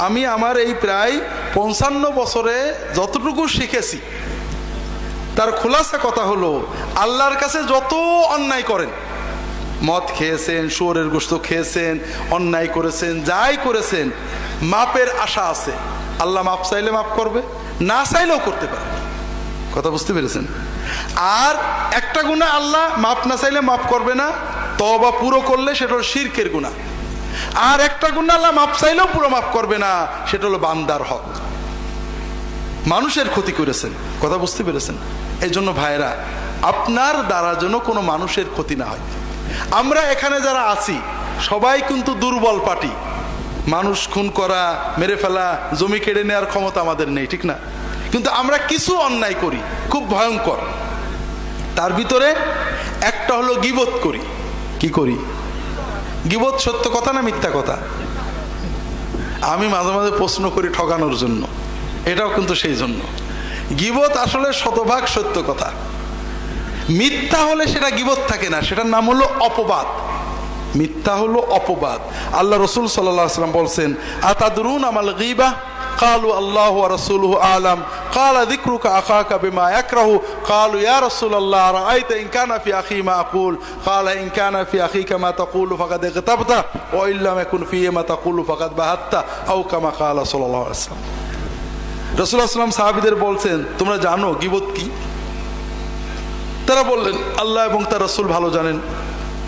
আমি আমার এই প্রায় 55 বছরে যতটুকু শিখেছি তার খোলাসা কথা হলো, আল্লাহর কাছে যত অন্যায় করেন, মদ খেয়েছেন, শুয়োরের গোশত খেয়েছেন, অন্যায় করেছেন, যাই করেছেন, মাপের আশা আছে। আল্লাহ মাপ চাইলে মাপ করবে, না চাইলেও করতে পারে। কথা বুঝতে পেরেছেন? আর একটা গুনাহ আল্লাহ মাপ না চাইলে মাপ করবে না, তওবা পুরো করলে সেটা হলো শিরকের গুনাহ। আর একটা গুনাহ আল্লাহ মাপ চাইলেও পুরো মাপ করবে না, সেটা হলো বান্দার হক, মানুষের ক্ষতি করেছেন। কথা বুঝতে পেরেছেন? এই জন্য ভাইরা, আপনার দ্বারা যেন কোনো মানুষের ক্ষতি না হয়। আমরা এখানে যারা আছি সবাই কিন্তু দুর্বল পার্টি, মানুষ খুন করা, মেরে ফেলা, জমি কেড়ে নেওয়ার ক্ষমতা আমাদের নেই, ঠিক না? কিন্তু আমরা কিছু অন্যায় করি খুব ভয়ঙ্কর। তার ভিতরে একটা হলো গীবত করি। কি করি? গীবত সত্য কথা না মিথ্যা কথা? আমি মাঝে মাঝে প্রশ্ন করি ঠকানোর জন্য, এটাও কিন্তু সেই জন্য। গীবত আসলে শতভাগ সত্য কথা, মিথ্যা হলে সেটা গীবত থাকে না, সেটার নাম হলো অপবাদ। মিথ্যা হলো অপবাদ। আল্লাহ রসুল সাল্লাল্লাহু আলাইহি ওয়াসাল্লাম বলছেন, আতাদরুন আমাল গীবা? قالوا الله ورسوله أعلم قال ذكرك أخاك بما يكره قالوا يا رسول الله رأيت إن كان في أخي ما أقول قال إن كان في أخيك ما تقول فقد اغتبته وإن لم يكن فيه ما تقول فقد بهته أو كما قال صلى الله عليه وسلم। রাসূলুল্লাহ সাল্লাল্লাহু আলাইহি ওয়াসাল্লাম সাহাবীদের বলছেন, তোমরা জানো গীবত কি? তারা বললেন, আল্লাহ এবং তার রাসূল ভালো জানেন।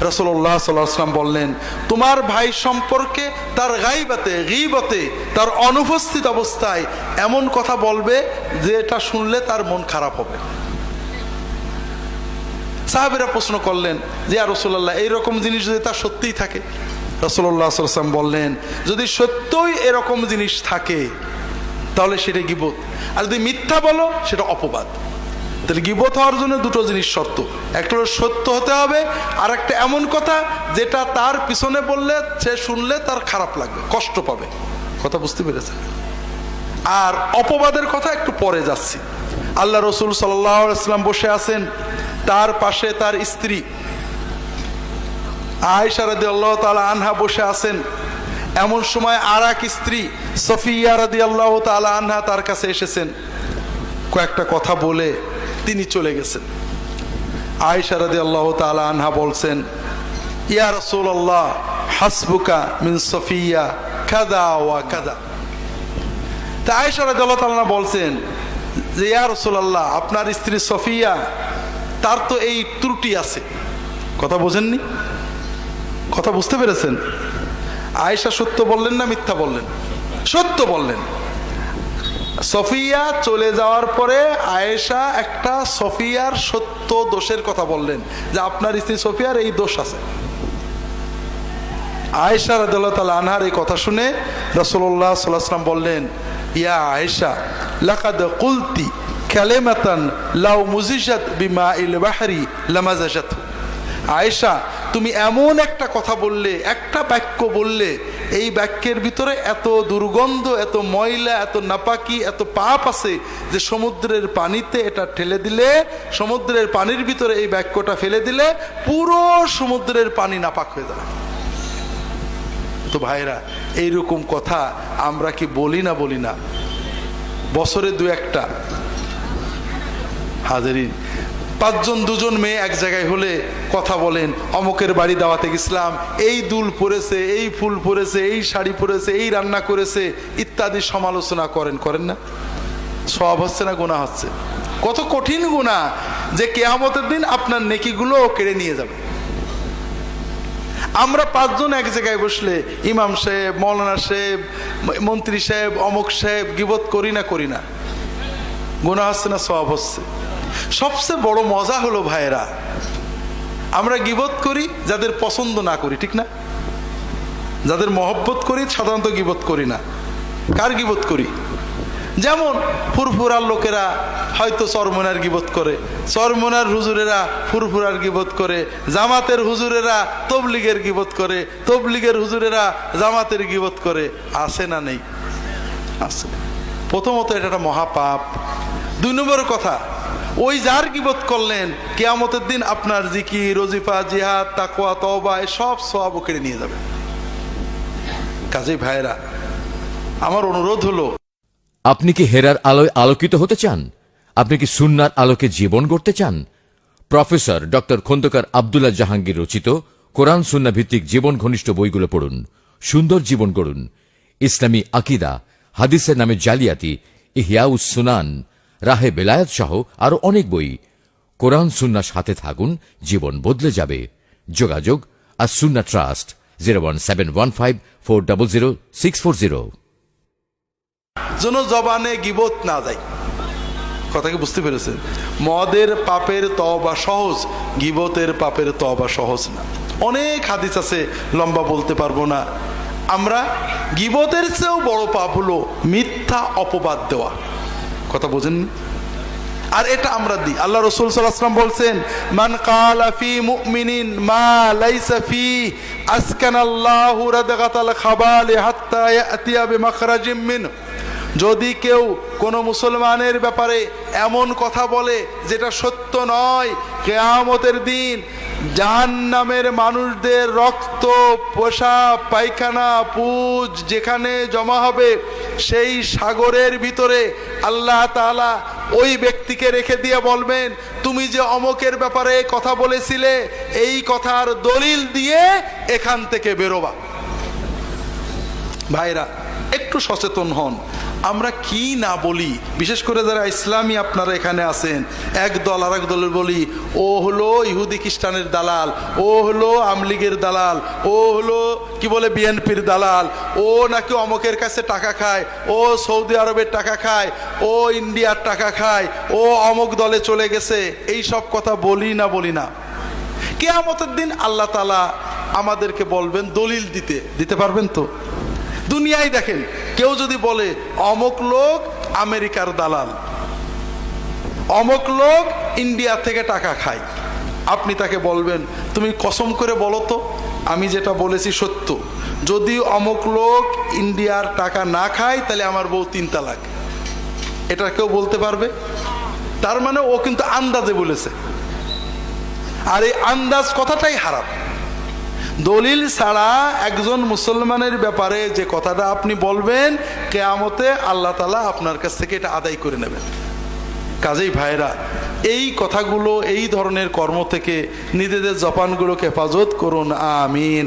রাসূলুল্লাহ সাল্লাল্লাহু আলাইহি ওয়াসাল্লাম বললেন, তোমার ভাই সম্পর্কে তার গাইবাতে, গীবতে, তার অনুপস্থিত অবস্থায় এমন কথা বলবে যে এটা শুনলে তার মন খারাপ হবে। সাহাবীরা প্রশ্ন করলেন যে ইয়া রাসূলুল্লাহ, এইরকম জিনিস যদি তার সত্যিই থাকে? রাসূলুল্লাহ সাল্লাল্লাহু আলাইহি ওয়াসাল্লাম বললেন, যদি সত্যই এরকম জিনিস থাকে তাহলে সেটা গীবত, আর যদি মিথ্যা বলো সেটা অপবাদ। তাহলে গীবত হওয়ার জন্য দুটো জিনিস শর্ত, একটা হলো সত্য হতে হবে, আর একটা এমন কথা যেটা তার পিছনে বললে সে শুনলে তার খারাপ লাগবে, কষ্ট পাবে। কথা বুঝতে পেরেছেন? আর অপবাদের কথা একটু পরে যাচ্ছি। আল্লাহ রসুল সাল্লাল্লাহু আলাইহি ওয়াসাল্লাম বসে আছেন, তার পাশে তার স্ত্রী আয়েশা রাদিয়াল্লাহু তাআলা আনহা বসে আছেন। এমন সময় আর এক স্ত্রী সফিয়া রাদিয়াল্লাহু তাআলা আনহা তার কাছে এসেছেন, কয়েকটা কথা বলে তিনি চলে গেছেন। আয়েশা রাদিয়াল্লাহু তাআলা আনহা বলছেন, ইয়া রাসূলুল্লাহ হাসবুকা মিন সফিয়া কাযা ওয়া কাযা। তা আয়েশা রাদিয়াল্লাহু তাআলা বলছেন যে ইয়া রাসূলুল্লাহ, আপনার স্ত্রী সফিয়া, তার তো এই ত্রুটি আছে। কথা বোঝেননি? কথা বুঝতে পেরেছেন? আয়েশা সত্য বললেন না মিথ্যা বললেন? সত্য বললেন। সফিয়া চলে যাওয়ার পরে আয়েশা একটা সফিয়ার সত্য দোষের কথা বললেন, যে আপনার স্ত্রী সফিয়ার এই দোষ আছে। আয়েশা রাদিয়াল্লাহু তাআলা আনহার এই কথা শুনে রাসূলুল্লাহ সাল্লাল্লাহু আলাইহি ওয়াসাল্লাম বললেন, ইয়া আয়েশা লাকাদ কুলতি কালিমাতান লাউ মুজিজাত বিমাইল বাহরি লামাজাজাত। আয়েশা, তুমি এমন একটা কথা বললে, একটা বাক্য বললে, এই বাক্যের ভিতরে এত দুর্গন্ধ, এত ময়লা, এত নাপাকি, এত পাপ আছে যে সমুদ্রের পানিতে এটা ঠেলে দিলে, সমুদ্রের পানির ভিতরে এই বাক্যটা ফেলে দিলে পুরো সমুদ্রের পানি নাপাক হয়ে যাবে। তো ভাইরা, এইরকম কথা আমরা কি বলি না? বলি না? বছরে দু একটা। হাজারিন, 5 জন 2 জন মেয়ে এক জায়গায় হলে কথা বলেন, অমুকের বাড়ি দাওয়াতে গেছিলাম, এই দুল পরেছে, এই ফুল পরেছে, এই শাড়ি পরেছে, এই রান্না করেছে ইত্যাদি সমালোচনা করেন না? সওয়াব হচ্ছে না গুনাহ হচ্ছে? কত কঠিন গুনাহ যে কিয়ামতের দিন আপনার নেকিগুলো কেড়ে নিয়ে যাবে। আমরা 5 জন এক জায়গায় বসলে ইমাম সাহেব, মৌলানা সাহেব, মন্ত্রী সাহেব, অমুক সাহেব গীবত করি না? গুনাহ হচ্ছে না সওয়াব হচ্ছে? সবচেয়ে বড় মজা হলো ভাইরা, আমরা গীবত করি যাদের পছন্দ না করি, ঠিক না? যাদের মহব্বত করি সাধারণত গীবত করি না। কার গীবত করি? যেমন ফুরফুরার লোকেরা হয়তো চরমনার গীবত করে, চরমনার হুজুরেরা ফুরফুরার গীবত করে, জামাতের হুজুরেরা তবলিগের গীবত করে, তবলিগের হুজুরেরা জামাতের গীবত করে। আছে না নেই? আছে। প্রথমত এটা একটা মহাপাপ। 2 নম্বর কথা, ওই যার গীবত করলেন কিয়ামতের দিন আপনার জিকির, ওজিফা, জিহাদ, তাকওয়া, তওবা সব সওয়াব কেড়ে নিয়ে যাবে। কাজেই ভাইরা, আমার অনুরোধ হলো, আপনি কি হেরার আলোয় আলোকিত হতে চান? আপনি কি সুন্নার আলোকে জীবন গড়তে চান? প্রফেসর ডক্টর খন্দকার আব্দুল্লাহ জাহাঙ্গীর রচিত কোরআন সুন্না ভিত্তিক জীবন ঘনিষ্ঠ বইগুলো পড়ুন, সুন্দর জীবন গড়ুন। ইসলামী আকিদা, হাদিসের নামে জালিয়াতি, ইহয়াউস সুনান, রাহে বেলায়েত সহ আরো অনেক বই। কোরআন সুন্নার সাথে থাকুন, জীবন বদলে যাবে। যোগাযোগ আর সুন্না ট্রাস্ট 01715400640। যেন জবানে গীবত না যায়। কথা কি বুঝতে পেরেছেন? মদের পাপের তওবা সহজ, গীবতের পাপের তওবা সহজ না। অনেক হাদিস আছে, লম্বা বলতে পারবো না। আমরা গীবতের চেয়েও বড় পাপ হলো মিথ্যা অপবাদ দেওয়া। কথা বোঝেন? আর এটা আমরা দিই। আল্লাহ রাসূল সাল্লাল্লাহু আলাইহি ওয়াসাল্লাম বলছেন, মান কালা ফি মুমিনিন মা লাইসা ফি আসকানাল্লাহু রাদগাতাল খাবালি হাত্তা ইয়াতিয়া বিমাখরাজিম মিন। যদি কেউ কোনো মুসলমানের ব্যাপারে এমন কথা বলে যেটা সত্য নয়, কিয়ামতের দিন জাহান্নামের মানুষদের রক্ত, পেশাব, পায়খানা, পুজ যেখানে জমা হবে সেই সাগরের ভিতরে আল্লাহ তাআলা ওই ব্যক্তিকে রেখে দিয়ে বলবেন, তুমি যে অমকের ব্যাপারে কথা বলেছিলে এই কথার দলিল দিয়ে এখান থেকে বেরোবা। ভাইরা, একটু সচেতন হন। আমরা কি না বলি, বিশেষ করে যারা ইসলামী আপনারা এখানে আছেন, এক দল আর এক দলের বলি ও হলো ইহুদি খ্রিস্টানের দালাল, ও হলো আমলিগের দালাল, ও হলো কি বলে বিএনপির দালাল, ও নাকি অমকের কাছে টাকা খায়, ও সৌদি আরবের টাকা খায়, ও ইন্ডিয়ার টাকা খায়, ও অমক দলে চলে গেছে। এই সব কথা বলি না বলি না? কিয়ামতের দিন আল্লাহ তাআলা আমাদেরকে বলবেন দলিল দিতে পারবেন তো? দুনিয়ায় দেখেন, কেউ যদি বলে অমক লোক আমেরিকার দালাল, অমক লোক ইন্ডিয়া থেকে টাকা খায়, আপনি তাকে বলবেন তুমি কসম করে বলো তো আমি যেটা বলেছি সত্য। যদি অমক লোক ইন্ডিয়ার টাকা না খায় তাহলে আমার বউ 3 তালাক। এটা কেউ বলতে পারবে? তার মানে ও কিন্তু আন্দাজে বলেছে, আর এই আন্দাজ কথাটাই হারাম। দলিল ছাড়া একজন মুসলমানের ব্যাপারে যে কথাটা আপনি বলবেন, কিয়ামতে আল্লাহ তাআলা আপনার কাছ থেকে এটা আদায় করে নেবেন। কাজেই ভাইরা, এই কথাগুলো, এই ধরনের কর্ম থেকে নিজেদের জবানগুলোকে হেফাজত করুন। আমিন।